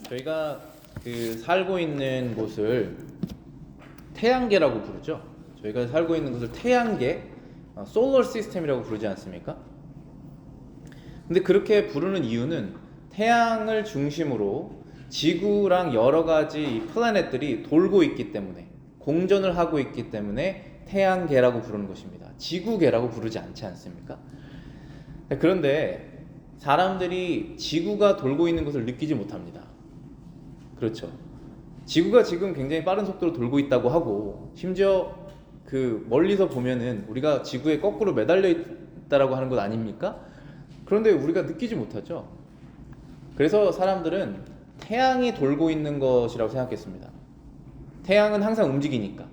저희가 살고 있는 곳을 태양계라고 부르죠. 저희가 살고 있는 곳을 태양계, 솔러 시스템이라고 부르지 않습니까? 근데 그렇게 부르는 이유는 태양을 중심으로 지구랑 여러 가지 이 플래닛들이 돌고 있기 때문에, 공전을 하고 있기 때문에 태양계라고 부르는 것입니다. 지구계라고 부르지 않지 않습니까? 그런데 사람들이 지구가 돌고 있는 것을 느끼지 못합니다. 그렇죠. 지구가 지금 굉장히 빠른 속도로 돌고 있다고 하고, 심지어 멀리서 보면은 우리가 지구에 거꾸로 매달려 있다라고 하는 것 아닙니까? 그런데 우리가 느끼지 못하죠. 그래서 사람들은 태양이 돌고 있는 것이라고 생각했습니다. 태양은 항상 움직이니까.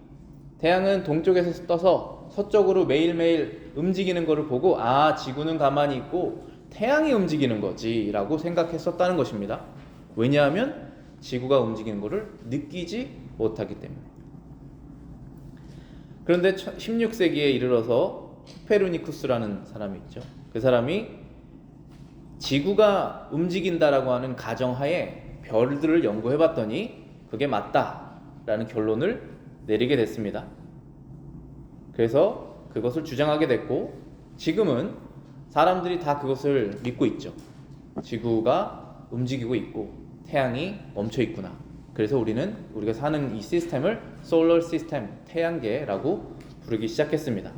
태양은 동쪽에서 떠서 서쪽으로 매일매일 움직이는 것을 보고, 지구는 가만히 있고 태양이 움직이는 거지 라고 생각했었다는 것입니다. 왜냐하면 지구가 움직이는 것을 느끼지 못하기 때문에. 그런데 16세기에 이르러서 코페르니쿠스라는 사람이 있죠. 그 사람이 지구가 움직인다라고 하는 가정하에 별들을 연구해봤더니 그게 맞다라는 결론을 내리게 됐습니다. 그래서 그것을 주장하게 됐고, 지금은 사람들이 다 그것을 믿고 있죠. 지구가 움직이고 있고 태양이 멈춰 있구나. 그래서 우리가 사는 이 시스템을 솔러 시스템, 태양계라고 부르기 시작했습니다.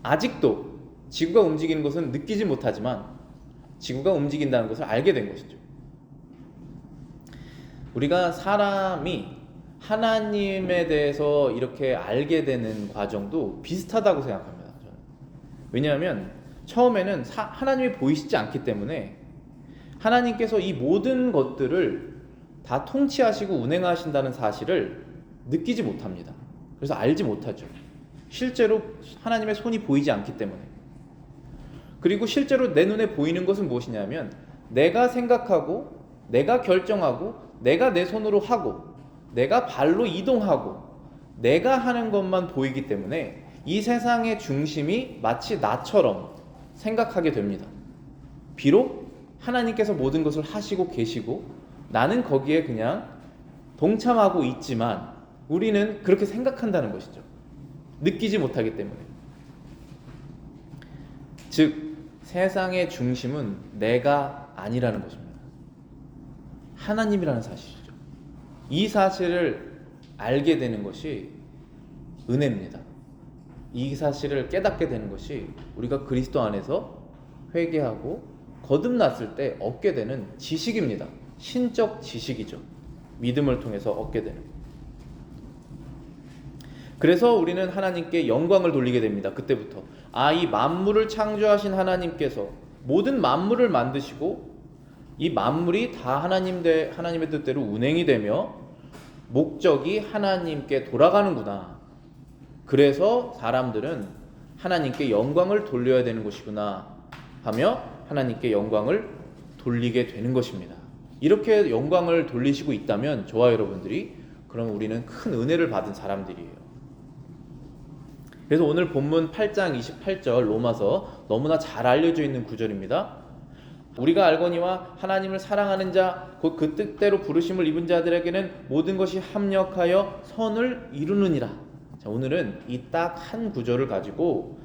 아직도 지구가 움직이는 것은 느끼지 못하지만 지구가 움직인다는 것을 알게 된 것이죠. 우리가 사람이 하나님에 대해서 이렇게 알게 되는 과정도 비슷하다고 생각합니다. 저는. 왜냐하면 처음에는 하나님이 보이시지 않기 때문에 하나님께서 이 모든 것들을 다 통치하시고 운행하신다는 사실을 느끼지 못합니다. 그래서 알지 못하죠. 실제로 하나님의 손이 보이지 않기 때문에. 그리고 실제로 내 눈에 보이는 것은 무엇이냐면, 내가 생각하고 내가 결정하고 내가 내 손으로 하고 내가 발로 이동하고 내가 하는 것만 보이기 때문에 이 세상의 중심이 마치 나처럼 생각하게 됩니다. 비록 하나님께서 모든 것을 하시고 계시고 나는 거기에 그냥 동참하고 있지만 우리는 그렇게 생각한다는 것이죠. 느끼지 못하기 때문에. 즉 세상의 중심은 내가 아니라는 것입니다. 하나님이라는 사실이죠. 이 사실을 알게 되는 것이 은혜입니다. 이 사실을 깨닫게 되는 것이 우리가 그리스도 안에서 회개하고 거듭났을 때 얻게 되는 지식입니다. 신적 지식이죠. 믿음을 통해서 얻게 되는. 그래서 우리는 하나님께 영광을 돌리게 됩니다. 그때부터 이 만물을 창조하신 하나님께서 모든 만물을 만드시고 이 만물이 다 하나님의 뜻대로 운행이 되며 목적이 하나님께 돌아가는구나. 그래서 사람들은 하나님께 영광을 돌려야 되는 것이구나 하며 하나님께 영광을 돌리게 되는 것입니다. 이렇게 영광을 돌리시고 있다면 저와 여러분들이, 그럼 우리는 큰 은혜를 받은 사람들이에요. 그래서 오늘 본문 8장 28절 로마서, 너무나 잘 알려져 있는 구절입니다. 우리가 알거니와 하나님을 사랑하는 자 곧 그 뜻대로 부르심을 입은 자들에게는 모든 것이 합력하여 선을 이루느니라. 자, 오늘은 이 딱 한 구절을 가지고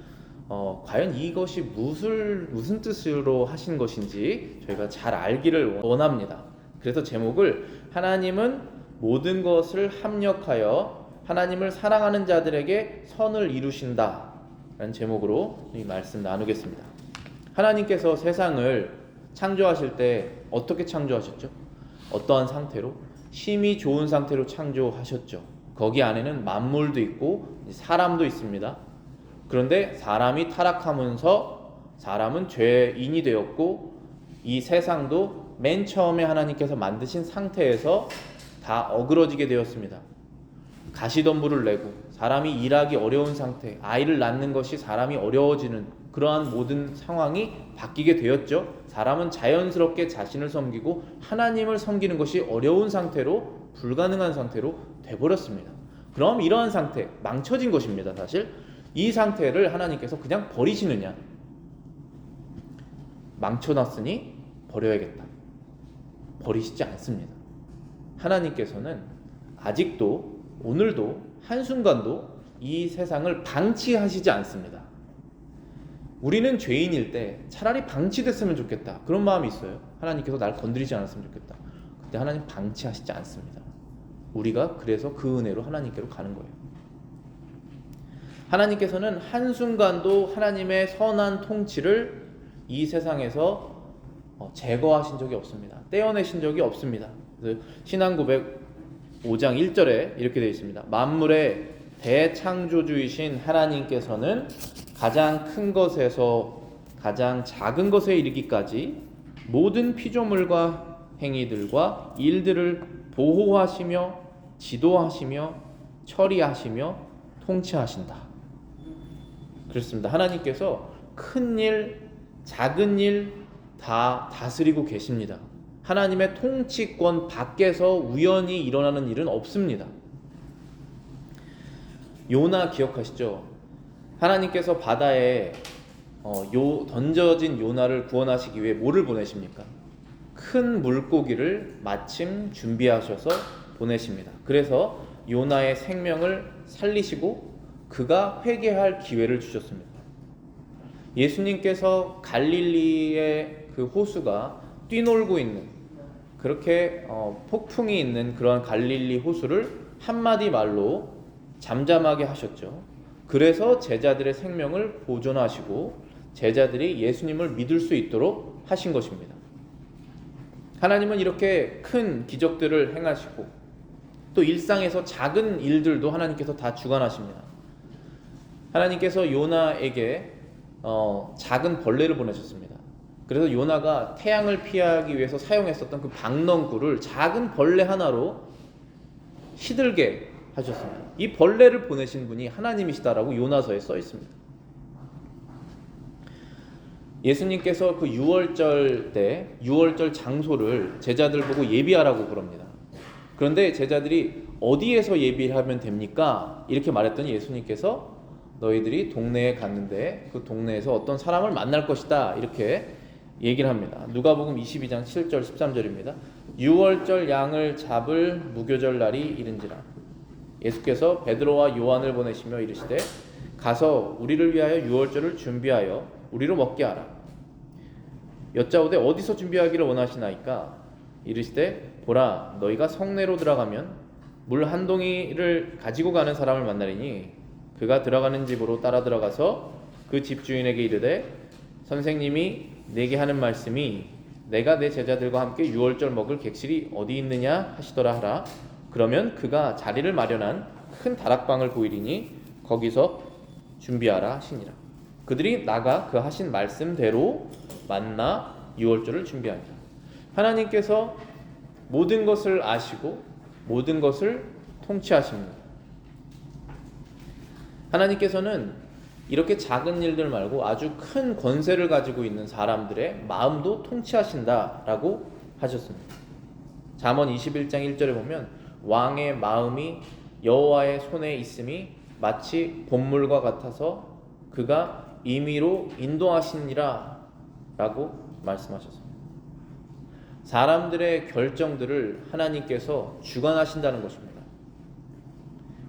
과연 이것이 무슨 뜻으로 하신 것인지 저희가 잘 알기를 원합니다. 그래서 제목을 하나님은 모든 것을 합력하여 하나님을 사랑하는 자들에게 선을 이루신다 라는 제목으로 이 말씀 나누겠습니다. 하나님께서 세상을 창조하실 때 어떻게 창조하셨죠? 어떠한 상태로? 심히 좋은 상태로 창조하셨죠. 거기 안에는 만물도 있고 사람도 있습니다. 그런데 사람이 타락하면서 사람은 죄인이 되었고 이 세상도 맨 처음에 하나님께서 만드신 상태에서 다 어그러지게 되었습니다. 가시덤불을 내고 사람이 일하기 어려운 상태, 아이를 낳는 것이 사람이 어려워지는 그러한 모든 상황이 바뀌게 되었죠. 사람은 자연스럽게 자신을 섬기고 하나님을 섬기는 것이 어려운 상태로, 불가능한 상태로 돼버렸습니다. 그럼 이러한 상태, 망쳐진 것입니다. 사실 이 상태를 하나님께서 그냥 버리시느냐? 망쳐놨으니 버려야겠다. 버리시지 않습니다. 하나님께서는 아직도 오늘도 한순간도 이 세상을 방치하시지 않습니다. 우리는 죄인일 때 차라리 방치됐으면 좋겠다, 그런 마음이 있어요. 하나님께서 날 건드리지 않았으면 좋겠다. 근데 하나님 방치하시지 않습니다. 우리가 그래서 그 은혜로 하나님께로 가는 거예요. 하나님께서는 한순간도 하나님의 선한 통치를 이 세상에서 제거하신 적이 없습니다. 떼어내신 적이 없습니다. 신앙 고백 5장 1절에 이렇게 되어 있습니다. 만물의 대창조주이신 하나님께서는 가장 큰 것에서 가장 작은 것에 이르기까지 모든 피조물과 행위들과 일들을 보호하시며 지도하시며 처리하시며 통치하신다. 그렇습니다. 하나님께서 큰 일, 작은 일 다 다스리고 계십니다. 하나님의 통치권 밖에서 우연히 일어나는 일은 없습니다. 요나 기억하시죠? 하나님께서 바다에 던져진 요나를 구원하시기 위해 뭐를 보내십니까? 큰 물고기를 마침 준비하셔서 보내십니다. 그래서 요나의 생명을 살리시고 그가 회개할 기회를 주셨습니다. 예수님께서 갈릴리의 그 호수가 뛰놀고 있는, 그렇게 폭풍이 있는 그런 갈릴리 호수를 한마디 말로 잠잠하게 하셨죠. 그래서 제자들의 생명을 보존하시고 제자들이 예수님을 믿을 수 있도록 하신 것입니다. 하나님은 이렇게 큰 기적들을 행하시고 또 일상에서 작은 일들도 하나님께서 다 주관하십니다. 하나님께서 요나에게 작은 벌레를 보내셨습니다. 그래서 요나가 태양을 피하기 위해서 사용했었던 그 박넝쿨을 작은 벌레 하나로 시들게 하셨습니다. 이 벌레를 보내신 분이 하나님이시다라고 요나서에 써 있습니다. 예수님께서 그 유월절 때 유월절 장소를 제자들 보고 예비하라고 그럽니다. 그런데 제자들이 어디에서 예비를 하면 됩니까? 이렇게 말했더니 예수님께서 너희들이 동네에 갔는데 그 동네에서 어떤 사람을 만날 것이다, 이렇게 얘기를 합니다. 누가복음 22장 7절 13절입니다. 유월절 양을 잡을 무교절 날이 이른지라 예수께서 베드로와 요한을 보내시며 이르시되 가서 우리를 위하여 유월절을 준비하여 우리로 먹게 하라. 여짜오되 어디서 준비하기를 원하시나이까? 이르시되 보라, 너희가 성내로 들어가면 물 한 동이를 가지고 가는 사람을 만나리니 그가 들어가는 집으로 따라 들어가서 그 집주인에게 이르되 선생님이 내게 하는 말씀이 내가 내 제자들과 함께 유월절 먹을 객실이 어디 있느냐 하시더라 하라. 그러면 그가 자리를 마련한 큰 다락방을 보이리니 거기서 준비하라 하시니라. 그들이 나가 그 하신 말씀대로 만나 유월절을 준비하니라. 하나님께서 모든 것을 아시고 모든 것을 통치하십니다. 하나님께서는 이렇게 작은 일들 말고 아주 큰 권세를 가지고 있는 사람들의 마음도 통치하신다라고 하셨습니다. 잠언 21장 1절에 보면 왕의 마음이 여호와의 손에 있음이 마치 봇물과 같아서 그가 임의로 인도하시니라 라고 말씀하셨습니다. 사람들의 결정들을 하나님께서 주관하신다는 것입니다.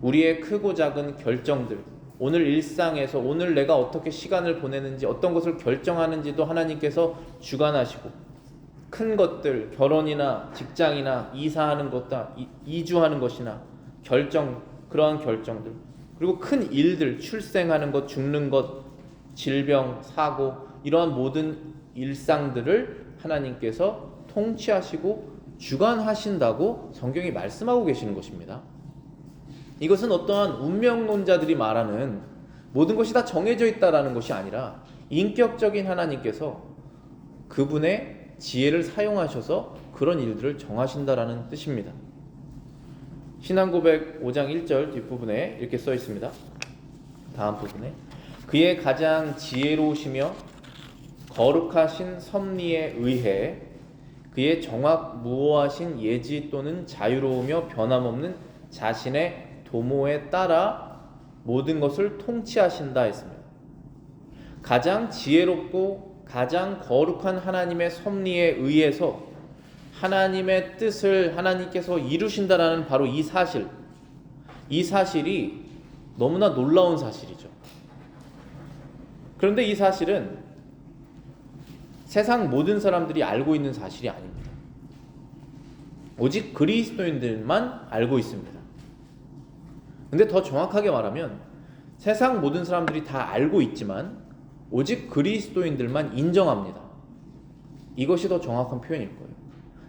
우리의 크고 작은 결정들, 오늘 일상에서 오늘 내가 어떻게 시간을 보내는지 어떤 것을 결정하는지도 하나님께서 주관하시고 큰 것들, 결혼이나 직장이나 이사하는 것다, 이주하는 것이나 그러한 결정들, 그리고 큰 일들, 출생하는 것, 죽는 것, 질병, 사고, 이러한 모든 일상들을 하나님께서 통치하시고 주관하신다고 성경이 말씀하고 계시는 것입니다. 이것은 어떠한 운명론자들이 말하는 모든 것이 다 정해져 있다라는 것이 아니라 인격적인 하나님께서 그분의 지혜를 사용하셔서 그런 일들을 정하신다라는 뜻입니다. 신앙고백 5장 1절 뒷부분에 이렇게 써 있습니다. 다음 부분에 그의 가장 지혜로우시며 거룩하신 섭리에 의해 그의 정확무오하신 예지 또는 자유로우며 변함없는 자신의 도모에 따라 모든 것을 통치하신다 했습니다. 가장 지혜롭고 가장 거룩한 하나님의 섭리에 의해서 하나님의 뜻을 하나님께서 이루신다라는 바로 이 사실이 너무나 놀라운 사실이죠. 그런데 이 사실은 세상 모든 사람들이 알고 있는 사실이 아닙니다. 오직 그리스도인들만 알고 있습니다. 근데 더 정확하게 말하면 세상 모든 사람들이 다 알고 있지만 오직 그리스도인들만 인정합니다. 이것이 더 정확한 표현일 거예요.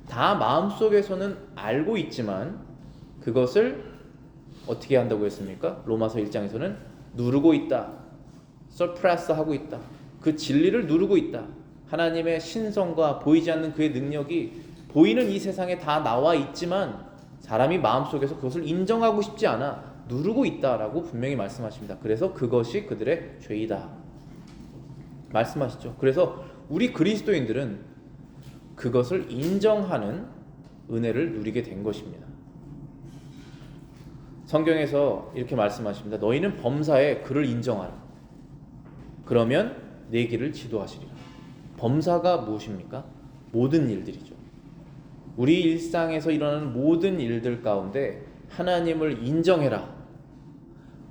다 마음속에서는 알고 있지만 그것을 어떻게 한다고 했습니까? 로마서 1장에서는 누르고 있다. suppress 하고 있다. 그 진리를 누르고 있다. 하나님의 신성과 보이지 않는 그의 능력이 보이는 이 세상에 다 나와 있지만 사람이 마음속에서 그것을 인정하고 싶지 않아 누르고 있다라고 분명히 말씀하십니다. 그래서 그것이 그들의 죄이다 말씀하시죠. 그래서 우리 그리스도인들은 그것을 인정하는 은혜를 누리게 된 것입니다. 성경에서 이렇게 말씀하십니다. 너희는 범사에 그를 인정하라. 그러면 내 길을 지도하시리라. 범사가 무엇입니까? 모든 일들이죠. 우리 일상에서 일어나는 모든 일들 가운데 하나님을 인정해라.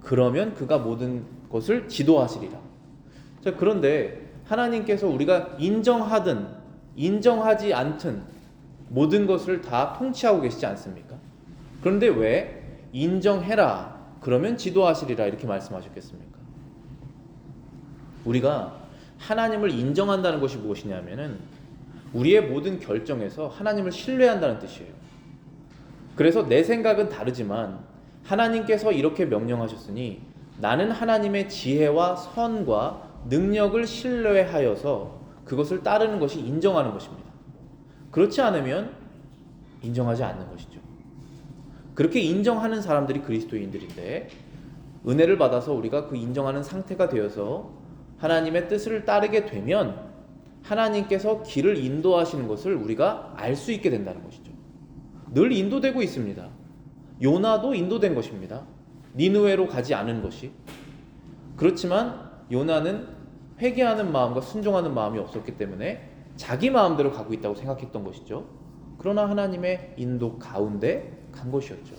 그러면 그가 모든 것을 지도하시리라. 자, 그런데 하나님께서 우리가 인정하든 인정하지 않든 모든 것을 다 통치하고 계시지 않습니까? 그런데 왜 인정해라. 그러면 지도하시리라 이렇게 말씀하셨겠습니까? 우리가 하나님을 인정한다는 것이 무엇이냐면은 우리의 모든 결정에서 하나님을 신뢰한다는 뜻이에요. 그래서 내 생각은 다르지만 하나님께서 이렇게 명령하셨으니 나는 하나님의 지혜와 선과 능력을 신뢰하여서 그것을 따르는 것이 인정하는 것입니다. 그렇지 않으면 인정하지 않는 것이죠. 그렇게 인정하는 사람들이 그리스도인들인데 은혜를 받아서 우리가 그 인정하는 상태가 되어서 하나님의 뜻을 따르게 되면 하나님께서 길을 인도하시는 것을 우리가 알 수 있게 된다는 것이죠. 늘 인도되고 있습니다. 요나도 인도된 것입니다. 니느웨로 가지 않은 것이. 그렇지만 요나는 회개하는 마음과 순종하는 마음이 없었기 때문에 자기 마음대로 가고 있다고 생각했던 것이죠. 그러나 하나님의 인도 가운데 간 것이었죠.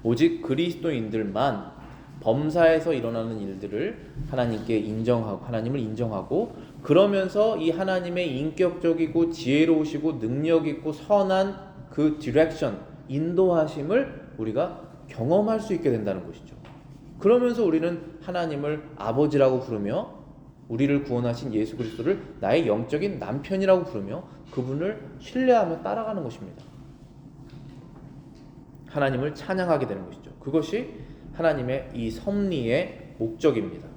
오직 그리스도인들만 범사에서 일어나는 일들을 하나님께 인정하고 하나님을 인정하고 그러면서 이 하나님의 인격적이고 지혜로우시고 능력 있고 선한 그 디렉션, 인도하심을 우리가 경험할 수 있게 된다는 것이죠. 그러면서 우리는 하나님을 아버지라고 부르며 우리를 구원하신 예수 그리스도를 나의 영적인 남편이라고 부르며 그분을 신뢰하며 따라가는 것입니다. 하나님을 찬양하게 되는 것이죠. 그것이 하나님의 이 섭리의 목적입니다.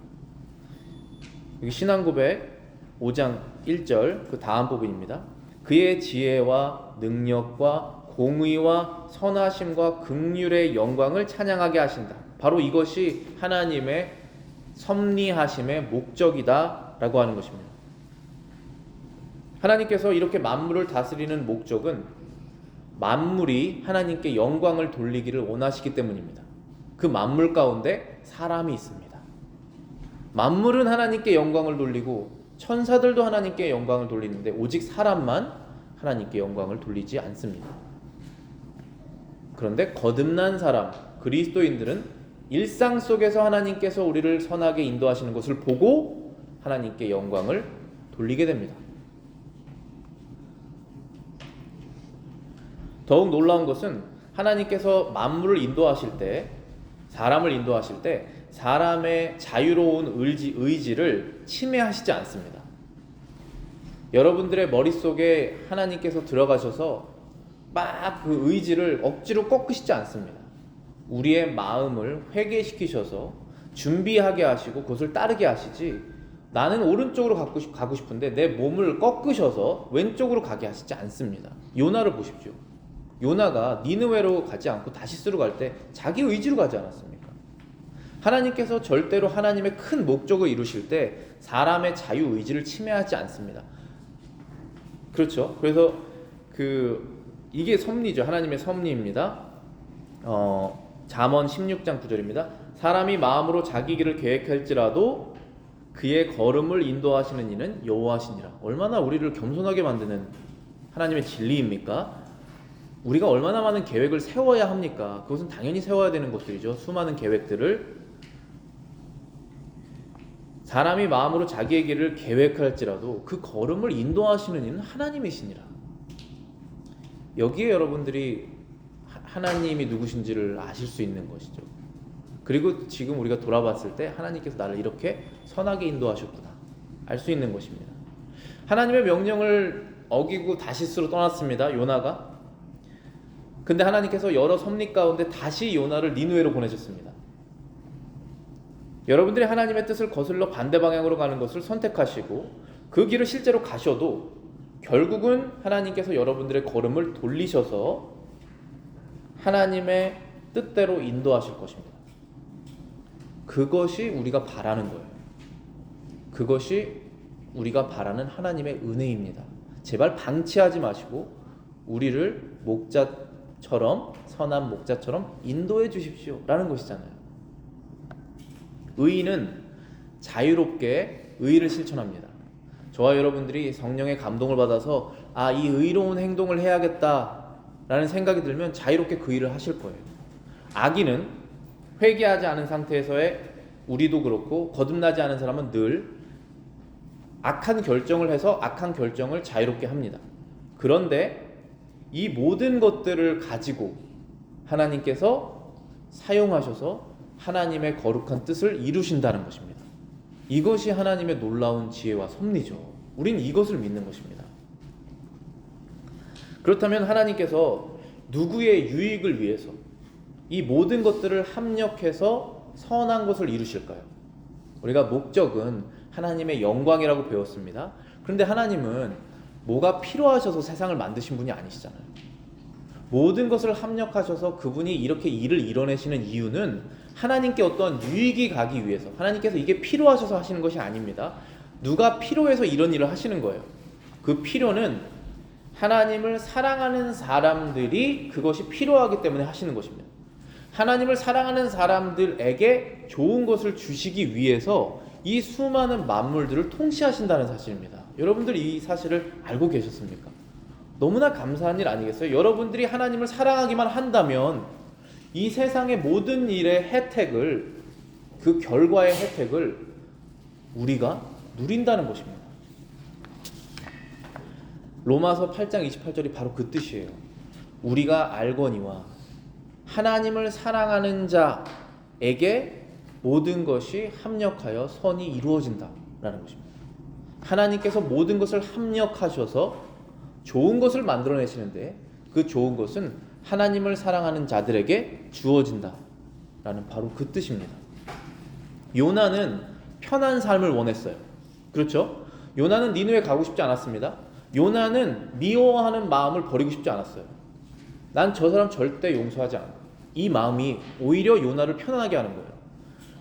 여기 신앙고백 5장 1절 그 다음 부분입니다. 그의 지혜와 능력과 공의와 선하심과 긍휼의 영광을 찬양하게 하신다. 바로 이것이 하나님의 섭리하심의 목적이다 라고 하는 것입니다. 하나님께서 이렇게 만물을 다스리는 목적은 만물이 하나님께 영광을 돌리기를 원하시기 때문입니다. 그 만물 가운데 사람이 있습니다. 만물은 하나님께 영광을 돌리고 천사들도 하나님께 영광을 돌리는데 오직 사람만 하나님께 영광을 돌리지 않습니다. 그런데 거듭난 사람, 그리스도인들은 일상 속에서 하나님께서 우리를 선하게 인도하시는 것을 보고 하나님께 영광을 돌리게 됩니다. 더욱 놀라운 것은 하나님께서 만물을 인도하실 때 사람을 인도하실 때 사람의 자유로운 의지를 침해하시지 않습니다. 여러분들의 머릿속에 하나님께서 들어가셔서 막 그 의지를 억지로 꺾으시지 않습니다. 우리의 마음을 회개시키셔서 준비하게 하시고 그것을 따르게 하시지 나는 오른쪽으로 가고 싶은데 내 몸을 꺾으셔서 왼쪽으로 가게 하시지 않습니다. 요나를 보십시오. 요나가 니느웨로 가지 않고 다시스로 갈 때 자기 의지로 가지 않았습니까? 하나님께서 절대로 하나님의 큰 목적을 이루실 때 사람의 자유 의지를 침해하지 않습니다. 그렇죠? 그래서 이게 섭리죠. 하나님의 섭리입니다. 잠언 16장 9절입니다. 사람이 마음으로 자기 길을 계획할지라도 그의 걸음을 인도하시는 이는 여호와시니라. 얼마나 우리를 겸손하게 만드는 하나님의 진리입니까? 우리가 얼마나 많은 계획을 세워야 합니까? 그것은 당연히 세워야 되는 것들이죠. 수많은 계획들을. 사람이 마음으로 자기의 길을 계획할지라도 그 걸음을 인도하시는 이는 하나님이시니라. 여기에 여러분들이 하나님이 누구신지를 아실 수 있는 것이죠. 그리고 지금 우리가 돌아봤을 때 하나님께서 나를 이렇게 선하게 인도하셨구나 알 수 있는 것입니다. 하나님의 명령을 어기고 다시스로 떠났습니다. 요나가. 근데 하나님께서 여러 섭리 가운데 다시 요나를 니느웨로 보내셨습니다. 여러분들이 하나님의 뜻을 거슬러 반대 방향으로 가는 것을 선택하시고 그 길을 실제로 가셔도 결국은 하나님께서 여러분들의 걸음을 돌리셔서 하나님의 뜻대로 인도하실 것입니다. 그것이 우리가 바라는 거예요. 그것이 우리가 바라는 하나님의 은혜입니다. 제발 방치하지 마시고 우리를 목자처럼, 선한 목자처럼 인도해 주십시오 라는 것이잖아요. 의인은 자유롭게 의를 실천합니다. 저와 여러분들이 성령의 감동을 받아서 이 의로운 행동을 해야겠다라는 생각이 들면 자유롭게 그 일을 하실 거예요. 악인은 회개하지 않은 상태에서의 우리도 그렇고 거듭나지 않은 사람은 늘 악한 결정을 해서 악한 결정을 자유롭게 합니다. 그런데 이 모든 것들을 가지고 하나님께서 사용하셔서 하나님의 거룩한 뜻을 이루신다는 것입니다. 이것이 하나님의 놀라운 지혜와 섭리죠. 우린 이것을 믿는 것입니다. 그렇다면 하나님께서 누구의 유익을 위해서 이 모든 것들을 합력해서 선한 것을 이루실까요? 우리가 목적은 하나님의 영광이라고 배웠습니다. 그런데 하나님은 뭐가 필요하셔서 세상을 만드신 분이 아니시잖아요. 모든 것을 합력하셔서 그분이 이렇게 일을 이뤄내시는 이유는 하나님께 어떤 유익이 가기 위해서, 하나님께서 이게 필요하셔서 하시는 것이 아닙니다. 누가 필요해서 이런 일을 하시는 거예요. 그 필요는 하나님을 사랑하는 사람들이 그것이 필요하기 때문에 하시는 것입니다. 하나님을 사랑하는 사람들에게 좋은 것을 주시기 위해서 이 수많은 만물들을 통치하신다는 사실입니다. 여러분들 이 사실을 알고 계셨습니까? 너무나 감사한 일 아니겠어요? 여러분들이 하나님을 사랑하기만 한다면 이 세상의 모든 일의 혜택을, 그 결과의 혜택을 우리가 누린다는 것입니다. 로마서 8장 28절이 바로 그 뜻이에요. 우리가 알거니와 하나님을 사랑하는 자에게 모든 것이 합력하여 선이 이루어진다라는 것입니다. 하나님께서 모든 것을 합력하셔서 좋은 것을 만들어내시는데 그 좋은 것은 하나님을 사랑하는 자들에게 주어진다라는 바로 그 뜻입니다. 요나는 편한 삶을 원했어요. 그렇죠? 요나는 니느웨 가고 싶지 않았습니다. 요나는 미워하는 마음을 버리고 싶지 않았어요. 난 저 사람 절대 용서하지 않아. 이 마음이 오히려 요나를 편안하게 하는 거예요.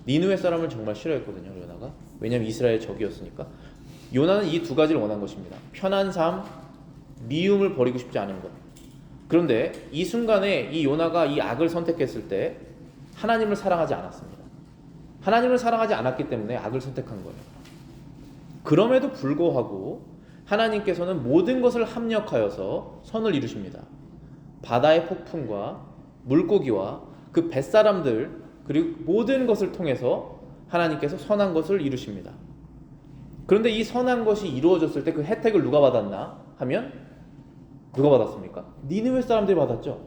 니느웨 사람을 정말 싫어했거든요, 요나가. 왜냐하면 이스라엘의 적이었으니까. 요나는 이 두 가지를 원한 것입니다. 편한 삶, 미움을 버리고 싶지 않은 것. 그런데 이 순간에 이 요나가 이 악을 선택했을 때 하나님을 사랑하지 않았습니다. 하나님을 사랑하지 않았기 때문에 악을 선택한 거예요. 그럼에도 불구하고 하나님께서는 모든 것을 합력하여서 선을 이루십니다. 바다의 폭풍과 물고기와 그 뱃사람들 그리고 모든 것을 통해서 하나님께서 선한 것을 이루십니다. 그런데 이 선한 것이 이루어졌을 때 그 혜택을 누가 받았나 하면 누가 받았습니까? 니느웨 사람들이 받았죠.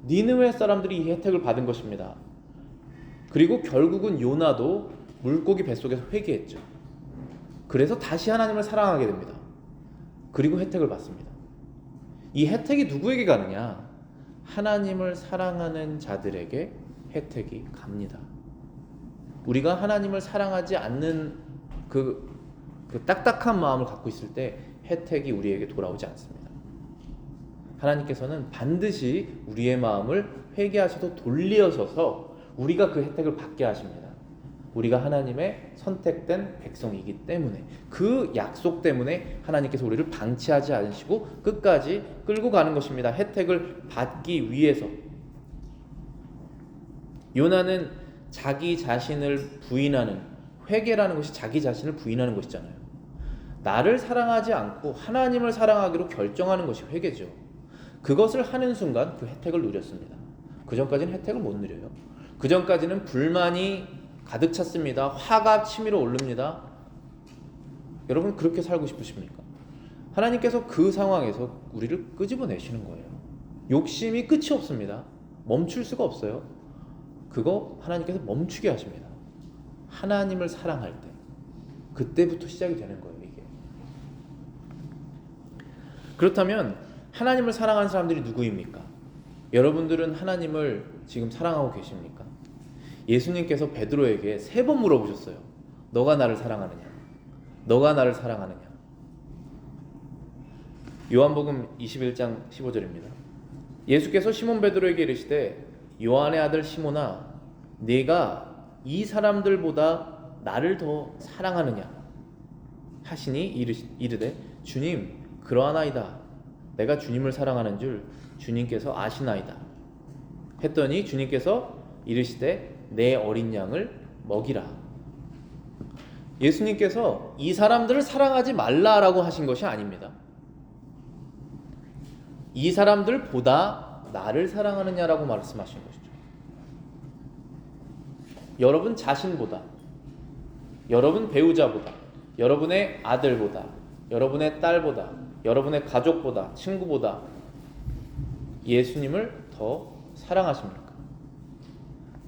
니느웨 사람들이 이 혜택을 받은 것입니다. 그리고 결국은 요나도 물고기 뱃속에서 회개했죠. 그래서 다시 하나님을 사랑하게 됩니다. 그리고 혜택을 받습니다. 이 혜택이 누구에게 가느냐? 하나님을 사랑하는 자들에게 혜택이 갑니다. 우리가 하나님을 사랑하지 않는 그 딱딱한 마음을 갖고 있을 때 혜택이 우리에게 돌아오지 않습니다. 하나님께서는 반드시 우리의 마음을 회개하셔서 돌리셔서 우리가 그 혜택을 받게 하십니다. 우리가 하나님의 선택된 백성이기 때문에, 그 약속 때문에 하나님께서 우리를 방치하지 않으시고 끝까지 끌고 가는 것입니다. 혜택을 받기 위해서. 요나는 자기 자신을 부인하는, 회개라는 것이 자기 자신을 부인하는 것이잖아요. 나를 사랑하지 않고 하나님을 사랑하기로 결정하는 것이 회개죠. 그것을 하는 순간 그 혜택을 누렸습니다. 그 전까지는 혜택을 못 누려요. 그 전까지는 불만이 가득 찼습니다. 화가 치밀어 오릅니다. 여러분 그렇게 살고 싶으십니까? 하나님께서 그 상황에서 우리를 끄집어내시는 거예요. 욕심이 끝이 없습니다. 멈출 수가 없어요. 그거 하나님께서 멈추게 하십니다. 하나님을 사랑할 때 그때부터 시작이 되는 거예요. 이게. 그렇다면 하나님을 사랑하는 사람들이 누구입니까? 여러분들은 하나님을 지금 사랑하고 계십니까? 예수님께서 베드로에게 3번 물어보셨어요. 너가 나를 사랑하느냐? 너가 나를 사랑하느냐? 요한복음 21장 15절입니다. 예수께서 시몬 베드로에게 이르시되 요한의 아들 시몬아 네가 이 사람들보다 나를 더 사랑하느냐 하시니 이르되 주님 그러하나이다. 내가 주님을 사랑하는 줄 주님께서 아시나이다. 했더니 주님께서 이르시되 내 어린 양을 먹이라. 예수님께서 이 사람들을 사랑하지 말라라고 하신 것이 아닙니다. 이 사람들보다 나를 사랑하느냐라고 말씀하신 것이죠. 여러분 자신보다, 여러분 배우자보다, 여러분의 아들보다, 여러분의 딸보다, 여러분의 가족보다, 친구보다 예수님을 더 사랑하십니까?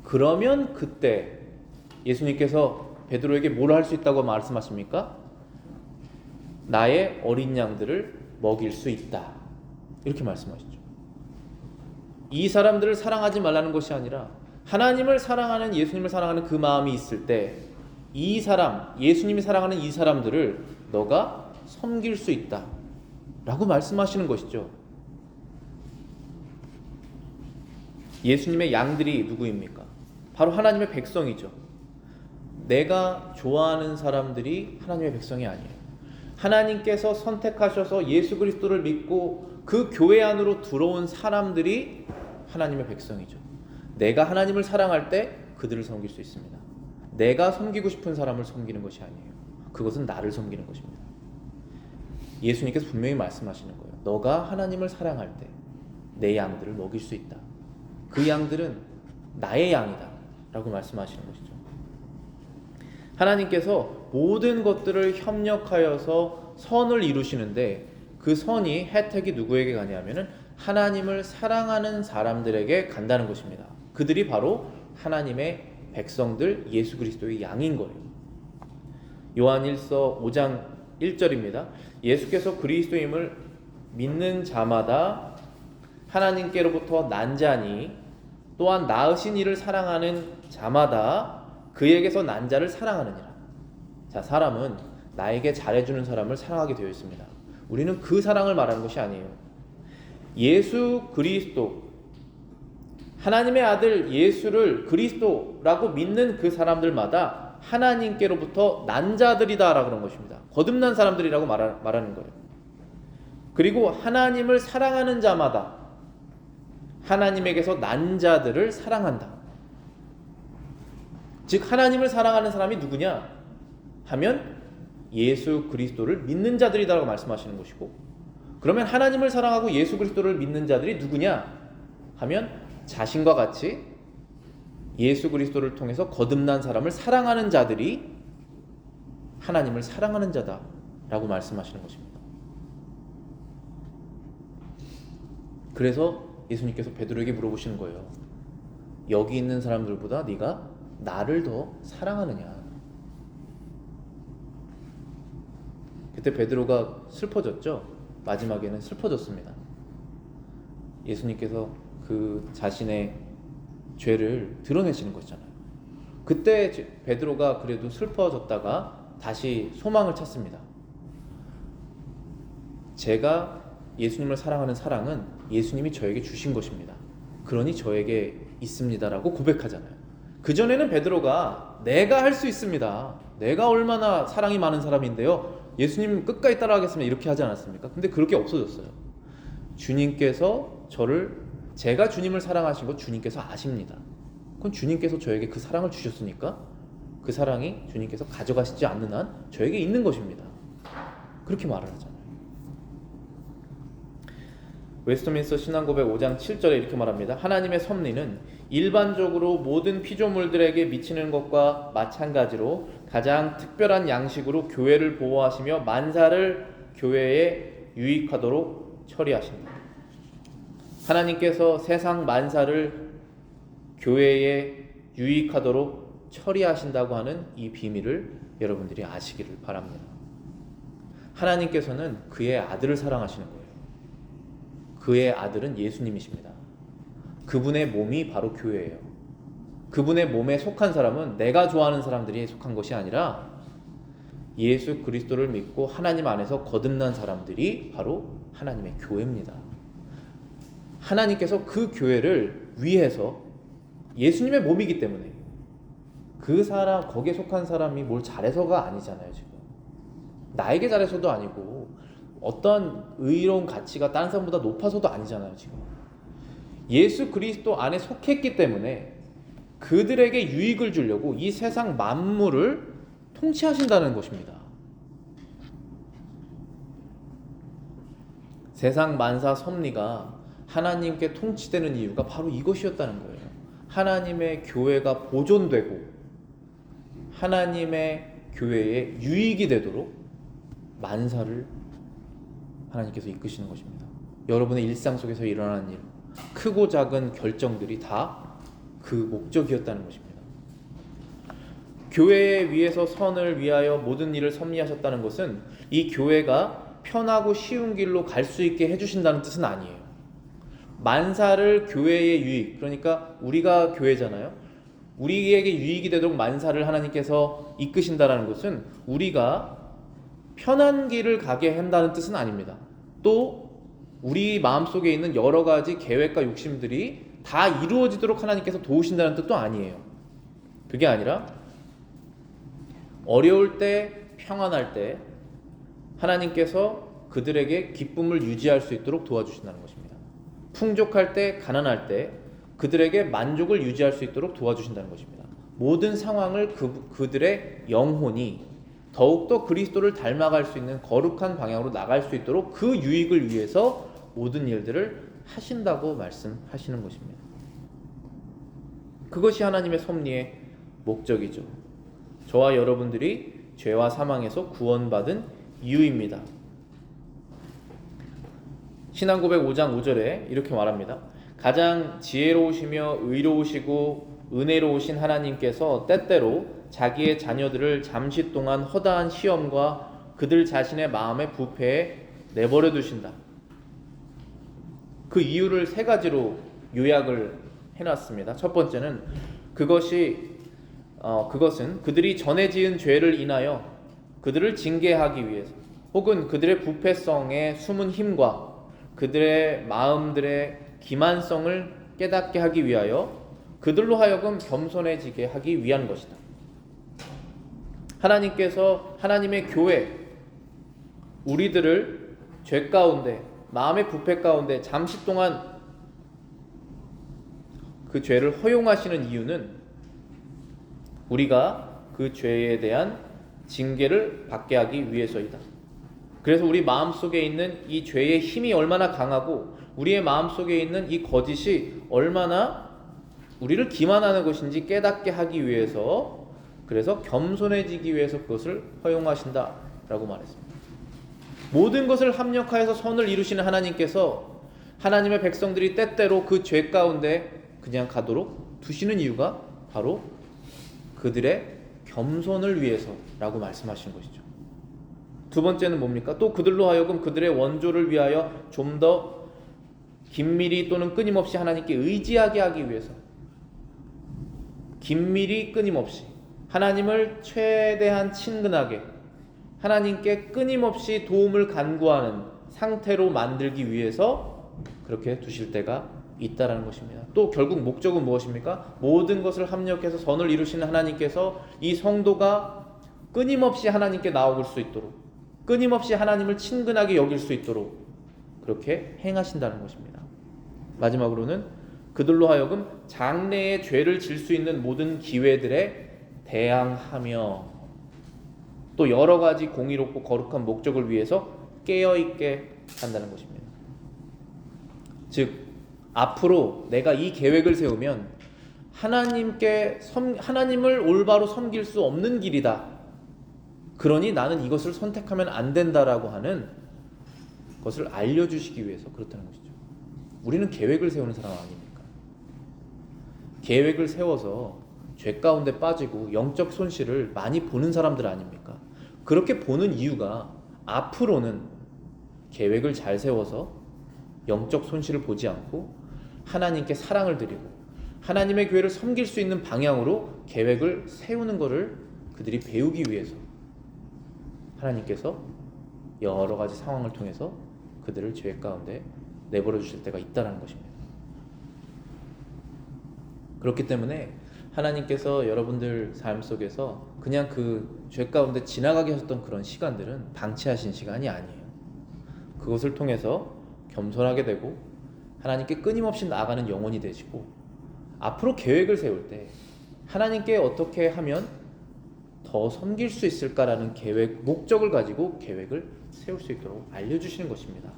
그러면 그때 예수님께서 베드로에게 뭘 할 수 있다고 말씀하십니까? 나의 어린 양들을 먹일 수 있다. 이렇게 말씀하시죠. 이 사람들을 사랑하지 말라는 것이 아니라 하나님을 사랑하는, 예수님을 사랑하는 그 마음이 있을 때 이 사람, 예수님이 사랑하는 이 사람들을 너가 섬길 수 있다 라고 말씀하시는 것이죠. 예수님의 양들이 누구입니까? 바로 하나님의 백성이죠. 내가 좋아하는 사람들이 하나님의 백성이 아니에요. 하나님께서 선택하셔서 예수 그리스도를 믿고 그 교회 안으로 들어온 사람들이 하나님의 백성이죠. 내가 하나님을 사랑할 때 그들을 섬길 수 있습니다. 내가 섬기고 싶은 사람을 섬기는 것이 아니에요. 그것은 나를 섬기는 것입니다. 예수님께서 분명히 말씀하시는 거예요. 너가 하나님을 사랑할 때 내 양들을 먹일 수 있다. 그 양들은 나의 양이다 라고 말씀하시는 것이죠. 하나님께서 모든 것들을 협력하여서 선을 이루시는데 그 선이, 혜택이 누구에게 가냐면은 하나님을 사랑하는 사람들에게 간다는 것입니다. 그들이 바로 하나님의 백성들, 예수 그리스도의 양인 거예요. 요한일서 5장 1절입니다. 예수께서 그리스도임을 믿는 자마다 하나님께로부터 난 자니 또한 낳으신 이를 사랑하는 자마다 그에게서 난 자를 사랑하느니라. 자, 사람은 나에게 잘해주는 사람을 사랑하게 되어 있습니다. 우리는 그 사랑을 말하는 것이 아니에요. 예수 그리스도, 하나님의 아들 예수를 그리스도라고 믿는 그 사람들마다 하나님께로부터 난 자들이다 라고 하는 것입니다. 거듭난 사람들이라고 말하는 거예요. 그리고 하나님을 사랑하는 자마다 하나님에게서 난 자들을 사랑한다. 즉 하나님을 사랑하는 사람이 누구냐 하면 예수 그리스도를 믿는 자들이다라고 말씀하시는 것이고, 그러면 하나님을 사랑하고 예수 그리스도를 믿는 자들이 누구냐 하면 자신과 같이 예수 그리스도를 통해서 거듭난 사람을 사랑하는 자들이 하나님을 사랑하는 자다라고 말씀하시는 것입니다. 그래서 예수님께서 베드로에게 물어보시는 거예요. 여기 있는 사람들보다 네가 나를 더 사랑하느냐. 그때 베드로가 슬퍼졌죠. 마지막에는 슬퍼졌습니다. 예수님께서 그 자신의 죄를 드러내시는 거잖아요. 그때 베드로가 그래도 슬퍼졌다가 다시 소망을 찾습니다. 제가 예수님을 사랑하는 사랑은 예수님이 저에게 주신 것입니다. 그러니 저에게 있습니다라고 고백하잖아요. 그전에는 베드로가 내가 할 수 있습니다. 내가 얼마나 사랑이 많은 사람인데요. 예수님 끝까지 따라가겠습니다. 이렇게 하지 않았습니까? 근데 그렇게 없어졌어요. 주님께서 제가 주님을 사랑하신 것 주님께서 아십니다. 그건 주님께서 저에게 그 사랑을 주셨으니까 그 사랑이 주님께서 가져가시지 않는 한 저에게 있는 것입니다. 그렇게 말을 하잖아요. 웨스트민스터 신앙고백 5장 7절에 이렇게 말합니다. 하나님의 섭리는 일반적으로 모든 피조물들에게 미치는 것과 마찬가지로 가장 특별한 양식으로 교회를 보호하시며 만사를 교회에 유익하도록 처리하신다. 하나님께서 세상 만사를 교회에 유익하도록 처리하신다고 하는 이 비밀을 여러분들이 아시기를 바랍니다. 하나님께서는 그의 아들을 사랑하시는 거예요. 그의 아들은 예수님이십니다. 그분의 몸이 바로 교회예요. 그분의 몸에 속한 사람은 내가 좋아하는 사람들이 속한 것이 아니라 예수 그리스도를 믿고 하나님 안에서 거듭난 사람들이 바로 하나님의 교회입니다. 하나님께서 그 교회를 위해서 예수님의 몸이기 때문에 그 사람, 거기에 속한 사람이 뭘 잘해서가 아니잖아요. 지금 나에게 잘해서도 아니고 어떤 의로운 가치가 다른 사람보다 높아서도 아니잖아요. 지금 예수 그리스도 안에 속했기 때문에 그들에게 유익을 주려고 이 세상 만물을 통치하신다는 것입니다. 세상 만사 섭리가 하나님께 통치되는 이유가 바로 이것이었다는 거예요. 하나님의 교회가 보존되고 하나님의 교회에 유익이 되도록 만사를 하나님께서 이끄시는 것입니다. 여러분의 일상 속에서 일어나는 일, 크고 작은 결정들이 다 그 목적이었다는 것입니다. 교회에 위해서 선을 위하여 모든 일을 섭리하셨다는 것은 이 교회가 편하고 쉬운 길로 갈 수 있게 해주신다는 뜻은 아니에요. 만사를 교회의 유익, 그러니까 우리가 교회잖아요. 우리에게 유익이 되도록 만사를 하나님께서 이끄신다는 것은 우리가 편한 길을 가게 한다는 뜻은 아닙니다. 또 우리 마음속에 있는 여러 가지 계획과 욕심들이 다 이루어지도록 하나님께서 도우신다는 뜻도 아니에요. 그게 아니라 어려울 때, 평안할 때 하나님께서 그들에게 기쁨을 유지할 수 있도록 도와주신다는 것입니다. 풍족할 때, 가난할 때 그들에게 만족을 유지할 수 있도록 도와주신다는 것입니다. 모든 상황을 그들의 영혼이 더욱더 그리스도를 닮아갈 수 있는 거룩한 방향으로 나갈 수 있도록 그 유익을 위해서 모든 일들을 하신다고 말씀하시는 것입니다. 그것이 하나님의 섭리의 목적이죠. 저와 여러분들이 죄와 사망에서 구원받은 이유입니다. 신앙고백 5장 5절에 이렇게 말합니다. 가장 지혜로우시며 의로우시고 은혜로우신 하나님께서 때때로 자기의 자녀들을 잠시 동안 허다한 시험과 그들 자신의 마음의 부패에 내버려 두신다. 그 이유를 세 가지로 요약을 해놨습니다. 첫 번째는 그것은 그들이 전에 지은 죄를 인하여 그들을 징계하기 위해서, 혹은 그들의 부패성의 숨은 힘과 그들의 마음들의 기만성을 깨닫게 하기 위하여 그들로 하여금 겸손해지게 하기 위한 것이다. 하나님께서 하나님의 교회, 우리들을 죄 가운데, 마음의 부패 가운데 잠시 동안 그 죄를 허용하시는 이유는 우리가 그 죄에 대한 징계를 받게 하기 위해서이다. 그래서 우리 마음속에 있는 이 죄의 힘이 얼마나 강하고 우리의 마음속에 있는 이 거짓이 얼마나 우리를 기만하는 것인지 깨닫게 하기 위해서, 그래서 겸손해지기 위해서 그것을 허용하신다라고 말했습니다. 모든 것을 합력하여서 선을 이루시는 하나님께서 하나님의 백성들이 때때로 그 죄 가운데 그냥 가도록 두시는 이유가 바로 그들의 겸손을 위해서라고 말씀하신 것이죠. 두 번째는 뭡니까? 또 그들로 하여금 그들의 원조를 위하여 좀 더 긴밀히 또는 끊임없이 하나님께 의지하게 하기 위해서, 긴밀히 끊임없이 하나님을 최대한 친근하게 하나님께 끊임없이 도움을 간구하는 상태로 만들기 위해서 그렇게 두실 때가 있다라는 것입니다. 또 결국 목적은 무엇입니까? 모든 것을 합력해서 선을 이루시는 하나님께서 이 성도가 끊임없이 하나님께 나아올 수 있도록, 끊임없이 하나님을 친근하게 여길 수 있도록 그렇게 행하신다는 것입니다. 마지막으로는 그들로 하여금 장래에 죄를 질 수 있는 모든 기회들에 대항하며, 또 여러 가지 공의롭고 거룩한 목적을 위해서 깨어있게 한다는 것입니다. 즉 앞으로 내가 이 계획을 세우면 하나님을 올바로 섬길 수 없는 길이다. 그러니 나는 이것을 선택하면 안 된다라고 하는 것을 알려주시기 위해서 그렇다는 것이죠. 우리는 계획을 세우는 사람 아닙니까? 계획을 세워서 죄 가운데 빠지고 영적 손실을 많이 보는 사람들 아닙니까? 그렇게 보는 이유가 앞으로는 계획을 잘 세워서 영적 손실을 보지 않고 하나님께 사랑을 드리고 하나님의 교회를 섬길 수 있는 방향으로 계획을 세우는 것을 그들이 배우기 위해서 하나님께서 여러 가지 상황을 통해서 그들을 죄 가운데 내버려 주실 때가 있다는 것입니다. 그렇기 때문에 하나님께서 여러분들 삶 속에서 그냥 그 죄 가운데 지나가게 하셨던 그런 시간들은 방치하신 시간이 아니에요. 그것을 통해서 겸손하게 되고 하나님께 끊임없이 나아가는 영혼이 되시고 앞으로 계획을 세울 때 하나님께 어떻게 하면 더 섬길 수 있을까라는 계획, 목적을 가지고 계획을 세울 수 있도록 알려주시는 것입니다.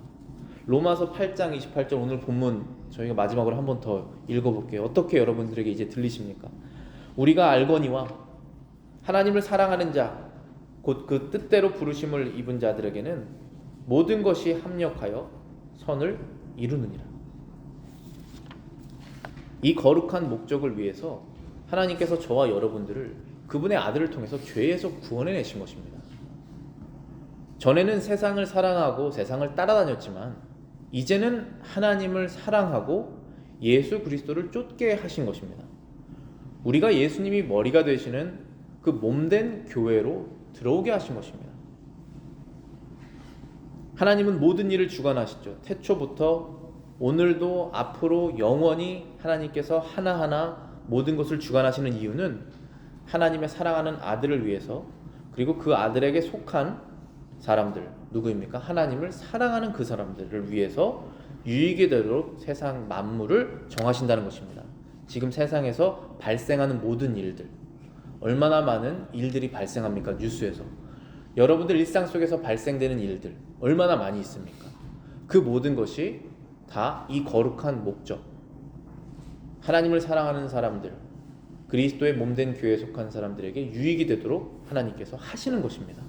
로마서 8장 28절 오늘 본문 저희가 마지막으로 한 번 더 읽어볼게요. 어떻게 여러분들에게 이제 들리십니까? 우리가 알거니와 하나님을 사랑하는 자 곧 그 뜻대로 부르심을 입은 자들에게는 모든 것이 합력하여 선을 이루느니라. 이 거룩한 목적을 위해서 하나님께서 저와 여러분들을 그분의 아들을 통해서 죄에서 구원해내신 것입니다. 전에는 세상을 사랑하고 세상을 따라다녔지만 이제는 하나님을 사랑하고 예수 그리스도를 쫓게 하신 것입니다. 우리가 예수님이 머리가 되시는 그 몸된 교회로 들어오게 하신 것입니다. 하나님은 모든 일을 주관하시죠. 태초부터 오늘도 앞으로 영원히 하나님께서 하나하나 모든 것을 주관하시는 이유는 하나님의 사랑하는 아들을 위해서 그리고 그 아들에게 속한 사람들 누구입니까? 하나님을 사랑하는 그 사람들을 위해서 유익이 되도록 세상 만물을 정하신다는 것입니다. 지금 세상에서 발생하는 모든 일들 얼마나 많은 일들이 발생합니까? 뉴스에서 여러분들 일상 속에서 발생되는 일들 얼마나 많이 있습니까? 그 모든 것이 다 이 거룩한 목적 하나님을 사랑하는 사람들 그리스도의 몸된 교회에 속한 사람들에게 유익이 되도록 하나님께서 하시는 것입니다.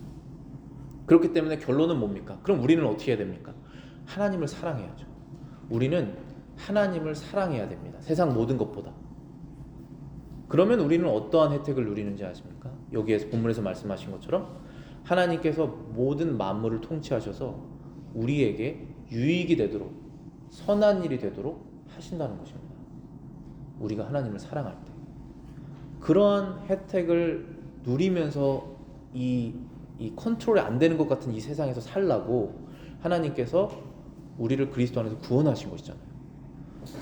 그렇기 때문에 결론은 뭡니까? 그럼 우리는 어떻게 해야 됩니까? 하나님을 사랑해야죠. 우리는 하나님을 사랑해야 됩니다. 세상 모든 것보다. 그러면 우리는 어떠한 혜택을 누리는지 아십니까? 여기에서 본문에서 말씀하신 것처럼 하나님께서 모든 만물을 통치하셔서 우리에게 유익이 되도록 선한 일이 되도록 하신다는 것입니다. 우리가 하나님을 사랑할 때 그러한 혜택을 누리면서 이 컨트롤이 안 되는 것 같은 이 세상에서 살라고 하나님께서 우리를 그리스도 안에서 구원하신 것이잖아요.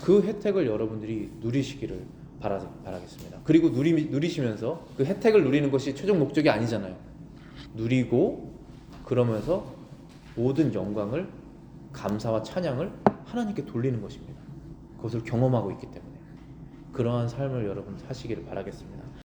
그 혜택을 여러분들이 누리시기를 바라겠습니다. 그리고 누리시면서 그 혜택을 누리는 것이 최종 목적이 아니잖아요. 누리고 그러면서 모든 영광을 감사와 찬양을 하나님께 돌리는 것입니다. 그것을 경험하고 있기 때문에 그러한 삶을 여러분 사시기를 바라겠습니다.